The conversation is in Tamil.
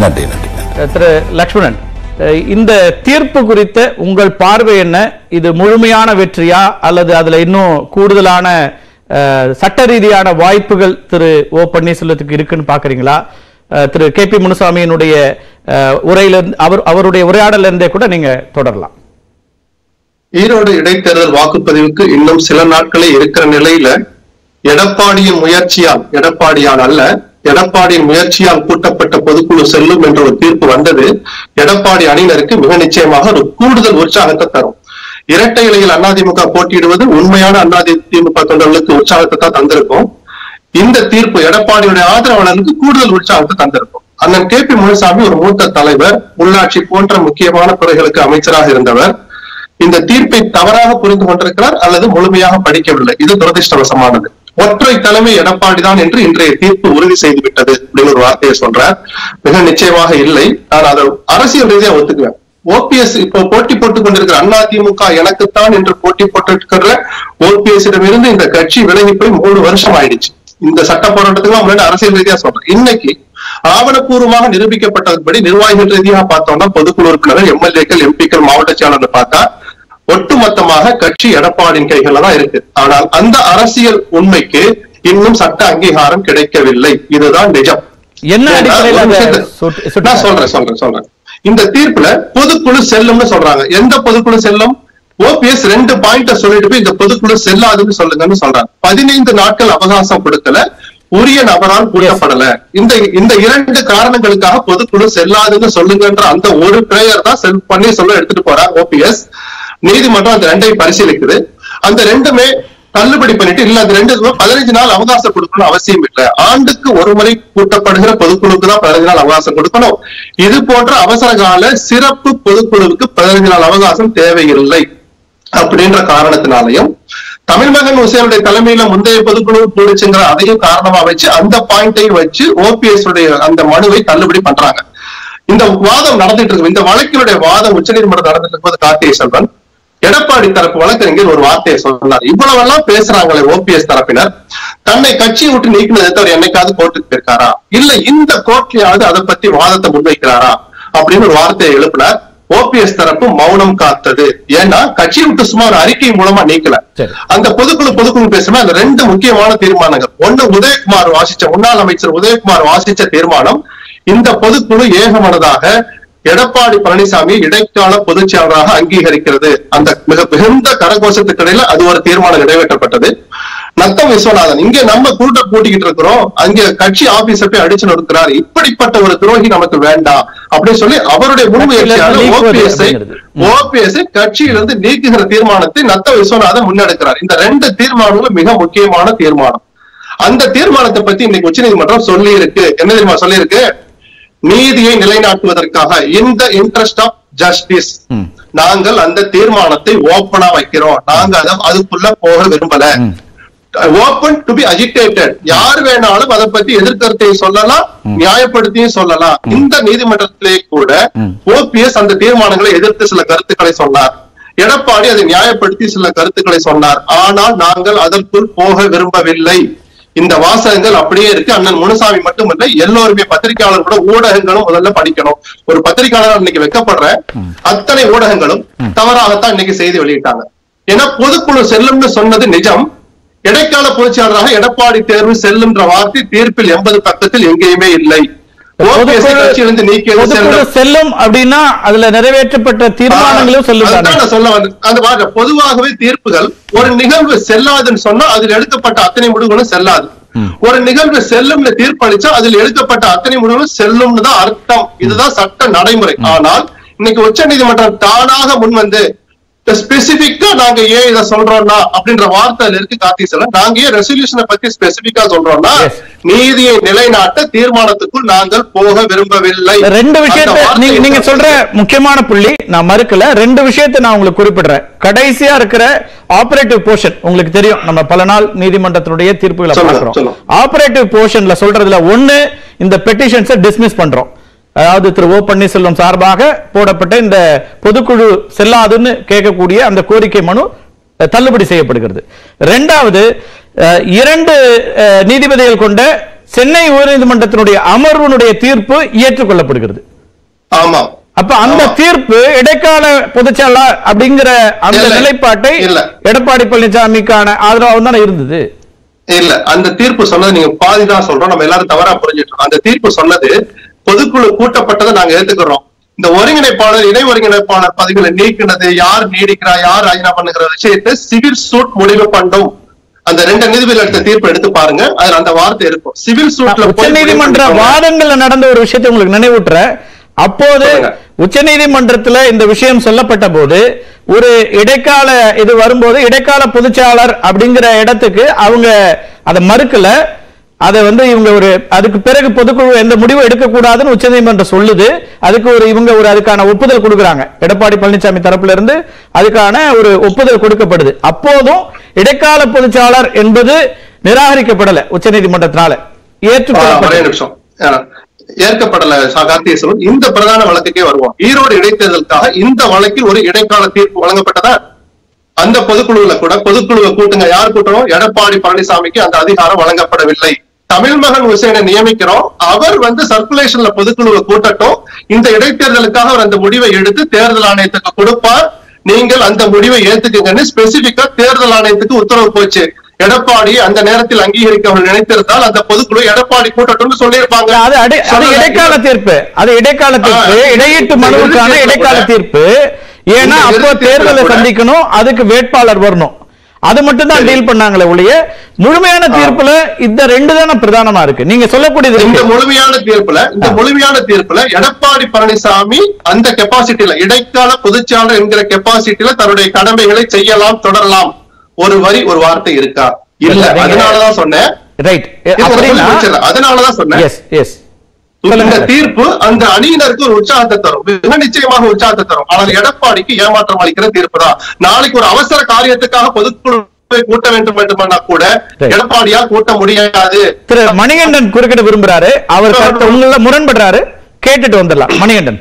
நன்றி நன்றி. திரு லக்ஷ்மணன், இந்த தீர்ப்பு குறித்த உங்கள் பார்வை என்ன? இது முழுமையான வெற்றியா அல்லது அதுல இன்னும் கூடுதலான சட்ட ரீதியான வாய்ப்புகள் திரு ஓ பன்னீர்செல்வத்துக்கு இருக்குன்னு பாக்குறீங்களா? திரு KP முனுசாமியினுடைய உரையிலிருந்து அவருடைய உரையாடல இருந்தே கூட நீங்க தொடரலாம். ஈரோடு இடைத்தேர்தல் வாக்குப்பதிவுக்கு இன்னும் சில நாட்களே இருக்கிற நிலையில எடப்பாடியின் முயற்சியால், எடப்பாடியால் அல்ல, எடப்பாடியின் முயற்சியால் கூட்டப்பட்ட பொதுக்குழு செல்லும் என்ற ஒரு தீர்ப்பு வந்தது எடப்பாடி அணியினருக்கு மிக நிச்சயமாக ஒரு கூடுதல் உற்சாகத்தை தரும். இரட்டை இலையில் அதிமுக போட்டியிடுவது உண்மையான அதிமுக தொண்டர்களுக்கு உற்சாகத்தை தான் தந்திருக்கும். இந்த தீர்ப்பு எடப்பாடியுடைய ஆதரவாளர்களுக்கு கூடுதல் உற்சாகத்தை தந்திருக்கும். அண்ணன் KP முனுசாமி ஒரு மூத்த தலைவர், உள்ளாட்சி போன்ற முக்கியமான துறைகளுக்கு அமைச்சராக இருந்தவர். இந்த தீர்ப்பை தவறாக புரிந்து கொண்டிருக்கிறார் அல்லது முழுமையாக படிக்கவில்லை. இது துரதிருஷ்டவசமானது. ஒற்றை தலைமை எடப்பாடி தான் என்று இன்றைய தீர்ப்பு உறுதி செய்து விட்டது அப்படின்னு ஒரு வார்த்தையை சொல்றார். மிக நிச்சயமாக இல்லை. நான் அதை அரசியல் ரீதியா ஒத்துக்குவேன். OPS இப்போ போட்டி போட்டுக் கொண்டிருக்கிற அதிமுக எனக்குத்தான் என்று போட்டி போட்டிருக்கிற OPS இடமிருந்து இந்த கட்சி விலகி போய் 3 வருஷம் ஆயிடுச்சு. இந்த சட்ட போராட்டத்துக்கு முன்னாடி அரசியல் ரீதியா சொல்றேன். இன்னைக்கு ஆவணப்பூர்வமாக நிரூபிக்கப்பட்டபடி நிர்வாகிகள் ரீதியாக பார்த்தோம்னா பொதுக்குழு உறுப்பினர்கள், MLAக்கள், MPக்கள், மாவட்ட செயலாளர் பார்த்தா ஒட்டுமொத்தமாக கட்சி எடப்பாடியின் கைகள்ல தான் இருக்கு. ஆனால் அந்த அரசியல் உண்மைக்கு இன்னும் சட்ட அங்கீகாரம் கிடைக்கவில்லை. இதுதான் நிஜம். நான் சொல்றேன். இந்த தீர்ப்புல பொதுக்குழு செல்லும்னு சொல்றாங்க. எந்த பொதுக்குழு செல்லும்? OPS 2 பாயிண்ட சொல்லிட்டு போய் இந்த பொதுக்குழு செல்லாதுன்னு சொல்லுங்கன்னு சொல்றாங்க. 15 நாட்கள் அவகாசம் கொடுக்கல, உரிய நபரால் கூட்டப்படல. இந்த 2 காரணங்களுக்காக பொதுக்குழு செல்லாதுன்னு சொல்லுங்கன்ற அந்த ஒரு பிரேயர் தான் பன்னீர்செல்வம் எடுத்துட்டு போறார் OPS. நீதிமன்றம் அந்த 2ஐயும் பரிசீலிக்குது. அந்த 2மே தள்ளுபடி பண்ணிட்டு இல்ல, அந்த 2 15 நாள் அவகாசம் கொடுக்கணும் அவசியம் இல்லை. ஆண்டுக்கு ஒரு முறை கூட்டப்படுகிற பொதுக்குழுவுக்கு தான் 15 நாள் அவகாசம் கொடுக்கணும். இது போன்ற அவசர கால சிறப்பு பொதுக்குழுவுக்கு 15 நாள் அவகாசம் தேவையில்லை அப்படின்ற காரணத்தினாலையும், தமிழ் மகன் உசேனுடைய தலைமையில முந்தைய பொதுக்குழு கூடுச்சுங்கிற அதையும் காரணமா வச்சு அந்த பாயிண்டையும் வச்சு OPS உடைய அந்த மனுவை தள்ளுபடி பண்றாங்க. இந்த வாதம் நடந்துட்டு இருக்கு. இந்த வழக்கினுடைய வாதம் உச்சநீதிமன்றம் நடந்துட்டு இருக்கும்போது கார்த்திகை செல்வன் எடப்பாடி தரப்பு வழக்கறிஞர் ஒரு வார்த்தையை சொன்னார். இவ்வளவெல்லாம் பேசுறாங்களே OPS தரப்பினர், தன்னை கட்சியை விட்டு நீக்கினதை தவிர என்னைக்காவது கோர்ட்டுக்கு போயிருக்காரா, இல்ல இந்த கோர்ட்லயாவது அதை பத்தி வாதத்தை முன்வைக்கிறாரா அப்படின்னு ஒரு வார்த்தையை எழுப்பினார். OPS தரப்பு மௌனம் காத்தது. ஏன்னா கட்சியை விட்டு சும்மா ஒரு அறிக்கை மூலமா நீக்கல. அந்த பொதுக்குழு பேசுமா அந்த 2 முக்கியமான தீர்மானங்கள். ஒண்ணு உதயகுமார் வாசிச்ச, முன்னாள் அமைச்சர் உதயகுமார் வாசிச்ச தீர்மானம். இந்த பொதுக்குழு ஏகமனதாக எடப்பாடி பழனிசாமி இடைக்கால பொதுச் செயலராக அங்கீகரிக்கிறது. அந்த மிகுந்த கரகோஷத்துக்கு இடையில அது ஒரு தீர்மானம் நிறைவேற்றப்பட்டது. நத்தம் விஸ்வநாதன், இங்க நம்ம கூட்டம் கூட்டிக்கிட்டு இருக்கிறோம், அங்க கட்சி ஆபீஸ போய் அடிச்சு நிறுத்துறாரு, இப்படிப்பட்ட ஒரு துரோகி நமக்கு வேண்டாம் அப்படின்னு சொல்லி அவருடைய முன்முயற்சியால OPS கட்சியிலிருந்து நீக்குகிற தீர்மானத்தை நத்தம் விஸ்வநாதன் முன்னெடுக்கிறார். இந்த 2 தீர்மானங்களும் மிக முக்கியமான தீர்மானம். அந்த தீர்மானத்தை பத்தி இன்னைக்கு உச்சநீதிமன்றம் சொல்லி இருக்கு. என்ன தெரியுமா சொல்லி இருக்கு? நீதியை நிலைநாட்டுவதற்காக, இந்த இன்ட்ரெஸ்ட் ஆஃப் ஜஸ்டிஸ், நாங்கள் அந்த தீர்மானத்தை ஓப்பனா வைக்கிறோம். நாங்க அதுக்குள்ள போக விரும்பல. Open to be agitated. யார் வேணாலும் அதை பத்தி எதிர்கருத்தை சொல்லலாம், நியாயப்படுத்தியும் சொல்லலாம். இந்த நீதிமன்றத்திலே கூட OPS அந்த தீர்மானங்களை எதிர்த்து சில கருத்துக்களை சொன்னார். எடப்பாடி அதை நியாயப்படுத்தி சில கருத்துக்களை சொன்னார். ஆனால் நாங்கள் அதற்குள் போக விரும்பவில்லை. இந்த வாசகங்கள் அப்படியே இருக்கு. அண்ணன் முனுசாமி மட்டுமல்ல, எல்லோருமே பத்திரிகையாளர் கூட, ஊடகங்களும் முதல்ல படிக்கணும். ஒரு பத்திரிகையாளர் இன்னைக்கு வைக்கப்படுற அத்தனை ஊடகங்களும் தவறாகத்தான் இன்னைக்கு செய்தி வெளியிட்டாங்க. ஏன்னா பொதுக்குழு செல்லும்னு சொன்னது நிஜம். இடைக்கால பொதுச்செயலராக எடப்பாடி தேர்வு செல்லும்ன்ற வார்த்தை தீர்ப்பில் 80 பக்கத்தில் எங்கேயுமே இல்லை. செல்லும் அப்படின்னா அதுல நிறைவேற்றப்பட்ட தீர்மானங்களும் சொல்ல பொதுவாகவே தீர்ப்புகள் ஒரு நிகழ்வு செல்லாதுன்னு சொன்னா அதில் எடுக்கப்பட்ட அத்தனை முடிவுகளும் செல்லாது. ஒரு நிகழ்வு செல்லும்னு தீர்ப்பளிச்சா அதில் எடுக்கப்பட்ட அத்தனை முடிவுகளும் செல்லும்னு தான் அர்த்தம். இதுதான் சட்ட நடைமுறை. ஆனால் இன்னைக்கு உச்ச நீதிமன்றம் தானாக முன் வந்து ஸ்பெசிபிக்கா நாங்க ஏன் இதை சொல்றோம்னா அப்படின்ற வார்த்தையில இருக்கு கார்த்திகை செல்வன். நாங்க ஏன் ரெசல்யூஷனை பத்தி ஸ்பெசிபிக்கா சொல்றோம்னா, நீதியை நிலைநாட்ட தீர்மானத்துக்குள் நாங்கள் போக விரும்பவில்லை. 2 விஷயத்தை நீங்க சொல்ற முக்கியமான புள்ளி நான் மறுக்கல. 2 விஷயத்தை நான் உங்களுக்கு குறிப்பிடுறேன். கடைசியா இருக்கிற ஆபரேட்டிவ் போர்ஷன் உங்களுக்கு தெரியும், நம்ம பல நாள் நீதிமன்றத்தினுடைய தீர்ப்புகளை பார்க்கிறோம். ஆபரேட்டிவ் போர்ஷன்ல சொல்றதுல ஒண்ணு, இந்த பெட்டிஷன்ஸை டிஸ்மிஸ் பண்றோம். அதாவது திரு ஓ பன்னீர்செல்வம் சார்பாக போடப்பட்ட இந்த பொதுக்குழு செல்லாதுன்னு கேட்கக்கூடிய அந்த கோரிக்கை மனு தள்ளுபடி செய்யப்படுகிறது. 2வது, 2 நீதிபதிகள் கொண்ட சென்னை உயர்நீதிமன்றத்தினுடைய அமர்வினுடைய தீர்ப்பு ஏற்றுக்கொள்ளப்படுகிறது. ஆமா. அப்ப அந்த தீர்ப்பு இடைக்கால பொதுச்செயலாளர் அப்படிங்கிற அந்த நிலைப்பாட்டை எடப்பாடி பழனிசாமிக்கான ஆதரவாக தானே இருந்தது. இல்ல, அந்த தீர்ப்பு சொன்னது நீங்க பாதிதான் சொல்றோம், நம்ம எல்லாரும் தவறா புரிஞ்சிட்டோம். அந்த தீர்ப்பு சொன்னது பொதுக்குழு கூட்டப்பட்டதை நாங்க ஏத்துக்கிறோம். இந்த ஒருங்கிணைப்பாளர் இணை ஒருங்கிணைப்பாளர் பதவிகளை நீக்கினது, யார் நீடிக்கிறா யார் ராஜினாமா பண்ணுகிற விஷயத்தை சிவில் சூட் முடிவு பண்ணும். அந்த 2 நீதிபதிகள் எடுத்த தீர்ப்பு எடுத்து பாருங்க, அதுல அந்த வார்த்தை இருக்கும். சிவில் சூட்ல உச்ச நீதிமன்ற வாதங்கள்ல நடந்த ஒரு விஷயத்தை உங்களுக்கு நினைவூட்டுற, அப்போது உச்ச நீதிமன்றத்துல இந்த விஷயம் சொல்லப்பட்ட போது ஒரு இடைக்கால இது வரும்போது இடைக்கால பொதுச்செயலாளர் அப்படிங்கிற இடத்துக்கு அவங்க அதை மறுக்கல. அதை இவங்க ஒரு அதுக்கு பிறகு பொதுக்குழு எந்த முடிவு எடுக்கக்கூடாதுன்னு உச்ச நீதிமன்றம் சொல்லுது. அதுக்கு இவங்க அதுக்கான ஒப்புதல் கொடுக்குறாங்க. எடப்பாடி பழனிசாமி தரப்புல இருந்து அதுக்கான ஒரு ஒப்புதல் கொடுக்கப்படுது. அப்போதும் இடைக்கால பொதுச்செயலாளர் என்பது நிராகரிக்கப்படல உச்ச நீதிமன்றத்தினால, ஏற்கப்படல. கார்த்திகேசன், இந்த பிரதான வழக்குக்கே வருவோம். ஈரோடு இடைத்தேர்தலுக்காக இந்த வழக்கில் ஒரு இடைக்கால தீர்ப்பு வழங்கப்பட்டதா? அந்த பொதுக்குழுல கூட பொதுக்குழுவை கூட்டுங்க, யார் கூட்டணும்? எடப்பாடி பழனிசாமிக்கு அந்த அதிகாரம் வழங்கப்படவில்லை. தமிழ்மகன் ஹுசைனை நியமிக்கிறோம், அவர் சர்க்குலேஷன்ல பொதுக்குழுவை கூட்டட்டும், இந்த இடைத்தேர்தலுக்காக அவர் அந்த முடிவை எடுத்து தேர்தல் ஆணையத்துக்கு கொடுப்பார், நீங்கள் அந்த முடிவை ஏத்துக்குங்கன்னு ஸ்பெசிபிக்கா தேர்தல் ஆணையத்துக்கு உத்தரவு போச்சு. எடப்பாடி அந்த நேரத்தில் அங்கீகரிக்க அவர் நினைத்திருந்தால் அந்த பொதுக்குழு எடப்பாடி கூட்டட்டும் சொல்லியிருப்பாங்க. அது இடைக்கால தீர்ப்பு, அது இடைக்கால தீர்ப்பு, இடையீட்டு மனுவுக்கான இடைக்கால தீர்ப்பு. ஏன்னா அப்போ தேர்தலை சந்திக்கணும், அதுக்கு வேட்பாளர் வரணும், அது மட்டும் தான் டீல் பண்ணாங்களே ஒழிய முழுமையான தீர்ப்புல இந்த 2 தானே பிரதானமா இருக்கு. நீங்க சொல்லக்கூடியது இந்த முழுமையான தீர்ப்புல எடப்பாடி பழனிசாமி அந்த கெப்பாசிட்டியில இடைக்கால பொதுச்செயலாளர் என்கிற கெப்பாசிட்டியில தன்னுடைய கடமைகளை செய்யலாம், தொடரலாம். ஒரு வரி ஒரு வார்த்தை இருக்கா? இல்ல. அதனாலதான் சொன்னேன். அதனாலதான் சொன்னேன் இந்த தீர்ப்பு அந்த அணியினருக்கு ஒரு உற்சாகத்தை தரும், நிச்சயமாக உற்சாகத்தை தரும். ஆனால் எடப்பாடிக்கு ஏமாற்றம் அளிக்கிற தீர்ப்பு தான். நாளைக்கு ஒரு அவசர காரியத்துக்காக பொதுக்குழு கூட்ட வேண்டும் என்றுனா கூட எடப்பாடியால் கூட்ட முடியாது. திரு மணிகண்டன் குறுக்கிட விரும்புறாரு, அவர் உங்கள முரண்படுறாரு, கேட்டுட்டு வந்துடலாம். மணிகண்டன்.